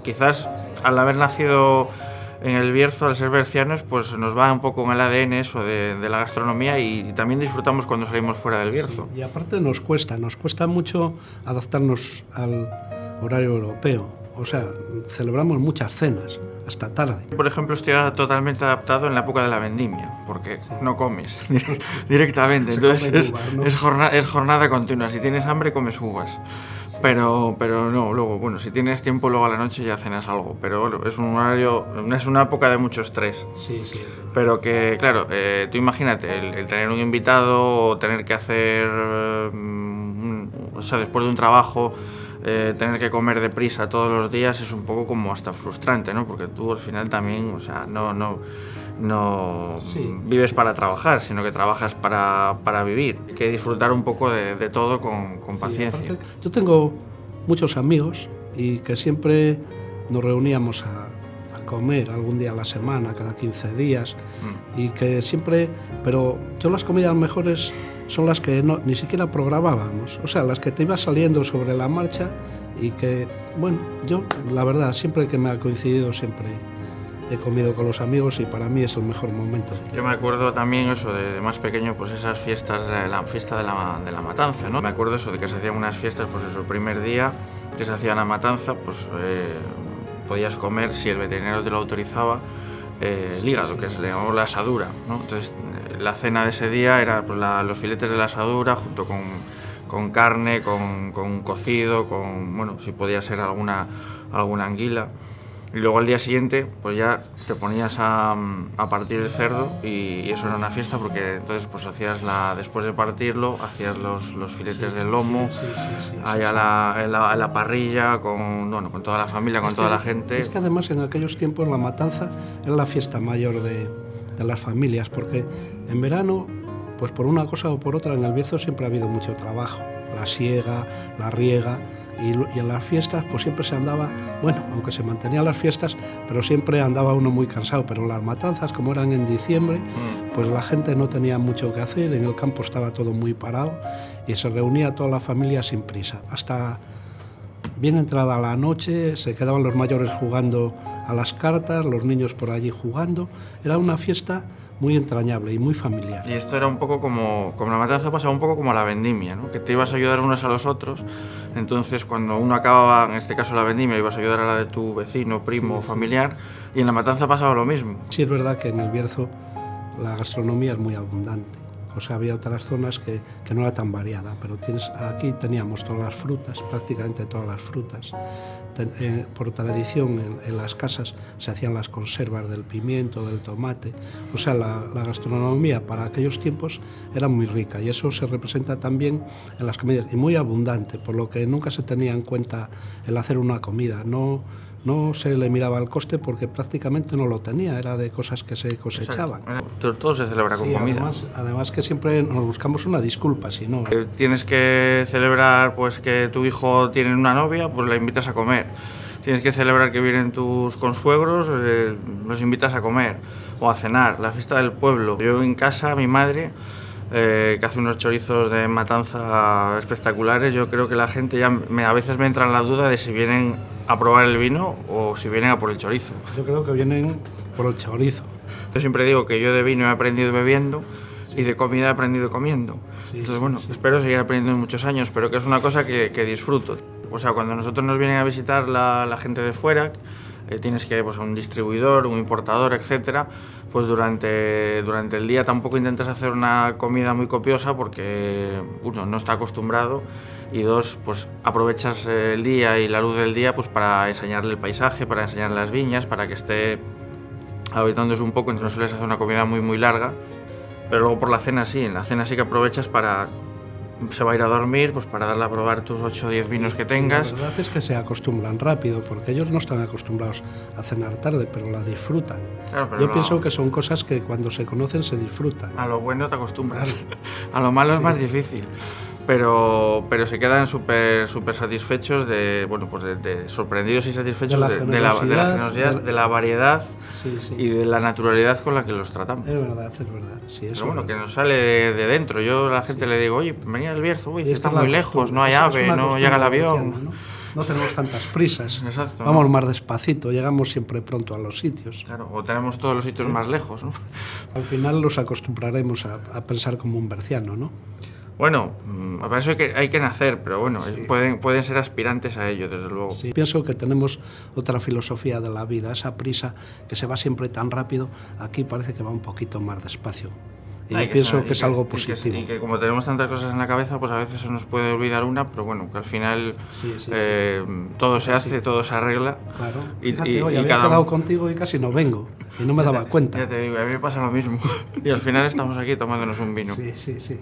quizás al haber nacido en el Bierzo, al ser bercianos, pues nos va un poco en el ADN eso de la gastronomía y también disfrutamos cuando salimos fuera del Bierzo. Y aparte nos cuesta mucho adaptarnos al horario europeo. O sea, celebramos muchas cenas, hasta tarde. Por ejemplo, estoy totalmente adaptado en la época de la vendimia, porque no comes directamente, entonces uvas, ¿no? es jornada continua, si tienes hambre comes uvas. Pero no, luego, bueno, si tienes tiempo luego a la noche ya cenas algo, pero bueno, es un horario, es una época de mucho estrés. Sí. Pero que, claro, tú imagínate, el tener un invitado o tener que hacer, o sea, después de un trabajo, tener que comer deprisa todos los días es un poco como hasta frustrante, ¿no? Porque tú al final también, o sea, no vives para trabajar, sino que trabajas para vivir. Hay que disfrutar un poco de todo con paciencia. Aparte, yo tengo muchos amigos y que siempre nos reuníamos a comer algún día a la semana, cada 15 días, y que siempre, pero yo las comidas mejores son las que ni siquiera programábamos, o sea, las que te ibas saliendo sobre la marcha y que, bueno, yo la verdad, siempre que me ha coincidido, siempre he comido con los amigos y para mí es el mejor momento. Yo me acuerdo también eso de más pequeño, pues esas fiestas, la fiesta de la matanza, ¿no? Me acuerdo eso de que se hacían unas fiestas, pues eso, el primer día que se hacía la matanza, pues podías comer, si el veterinario te lo autorizaba, el hígado, que se le llamaba la asadura, ¿no? Entonces, la cena de ese día era pues, los filetes de la asadura junto con carne, con cocido, bueno, si podía ser alguna anguila. Y luego al día siguiente, pues ya te ponías a partir el cerdo y eso era una fiesta porque entonces pues después de partirlo, hacías los filetes del lomo, allá en la parrilla, con toda la familia, con toda la gente. Es que además en aquellos tiempos la matanza era la fiesta mayor de las familias, porque en verano, pues por una cosa o por otra, en el Bierzo siempre ha habido mucho trabajo, la siega, la riega, y en las fiestas pues siempre se andaba, bueno, aunque se mantenían las fiestas, pero siempre andaba uno muy cansado, pero en las matanzas, como eran en diciembre, pues la gente no tenía mucho que hacer, en el campo estaba todo muy parado y se reunía toda la familia sin prisa. Hasta bien entrada la noche se quedaban los mayores jugando a las cartas, los niños por allí jugando. Era una fiesta muy entrañable y muy familiar. Y esto era un poco como la matanza, pasaba un poco como la vendimia, ¿no? Que te ibas a ayudar unos a los otros, entonces cuando uno acababa, en este caso la vendimia, ibas a ayudar a la de tu vecino, primo, familiar, y en la matanza pasaba lo mismo. Sí, es verdad que en el Bierzo la gastronomía es muy abundante. O sea, había otras zonas que no era tan variada, pero aquí teníamos todas las frutas, prácticamente todas las frutas. Por tradición en las casas se hacían las conservas del pimiento, del tomate. O sea, la gastronomía para aquellos tiempos era muy rica y eso se representa también en las comidas y muy abundante, por lo que nunca se tenía en cuenta el hacer una comida. No se le miraba el coste porque prácticamente no lo tenía, era de cosas que se cosechaban. Todo se celebra con comida. Además que siempre nos buscamos una disculpa, si no. Tienes que celebrar pues que tu hijo tiene una novia, pues la invitas a comer. Tienes que celebrar que vienen tus consuegros, los invitas a comer o a cenar. La fiesta del pueblo. Yo en casa, mi madre, que hace unos chorizos de matanza espectaculares, yo creo que la gente ya a veces me entra en la duda de si vienen a probar el vino o si vienen a por el chorizo. Yo creo que vienen por el chorizo. Yo siempre digo que yo de vino he aprendido bebiendo y de comida he aprendido comiendo. Entonces, bueno, espero seguir aprendiendo muchos años, pero que es una cosa que disfruto. O sea, cuando nosotros nos vienen a visitar la gente de fuera, tienes que ir pues, a un distribuidor, un importador, etcétera, pues durante el día tampoco intentas hacer una comida muy copiosa porque uno no está acostumbrado y dos, pues aprovechas el día y la luz del día pues para enseñarle el paisaje, para enseñarle las viñas, para que esté habitándose un poco, entonces no sueles hacer una comida muy muy larga, pero luego por la cena sí, en la cena sí que aprovechas para... Se va a ir a dormir, pues para darle a probar tus 8 o 10 vinos que tengas. La verdad es que se acostumbran rápido, porque ellos no están acostumbrados a cenar tarde, pero la disfrutan. Claro, pero yo pienso que son cosas que cuando se conocen se disfrutan. A lo bueno te acostumbras, a lo malo es más difícil. Pero se quedan súper satisfechos de sorprendidos y satisfechos de la generosidad, de la variedad y de la naturalidad con la que los tratamos. Es verdad. Sí, pero bueno, que nos sale de dentro. Yo a la gente le digo, oye, venid al Bierzo, está muy lejos, no hay ave, no llega el avión. ¿No? no tenemos tantas prisas. Exacto, vamos ¿no? más despacito, llegamos siempre pronto a los sitios. Claro, o tenemos todos los sitios más lejos, ¿no? Al final los acostumbraremos a pensar como un berciano, ¿no? Bueno, para eso hay que nacer, pero bueno, Sí. pueden ser aspirantes a ello, desde luego. Sí. Pienso que tenemos otra filosofía de la vida, esa prisa que se va siempre tan rápido, aquí parece que va un poquito más despacio. Y yo pienso que es algo positivo. Y que como tenemos tantas cosas en la cabeza, pues a veces se nos puede olvidar una, pero bueno, que al final todo se hace, todo se arregla. Claro. Y, Fíjate, hoy había quedado contigo y casi no vengo, y no me daba cuenta. Ya te digo, a mí me pasa lo mismo. Y al final estamos aquí tomándonos un vino. Sí, sí, sí.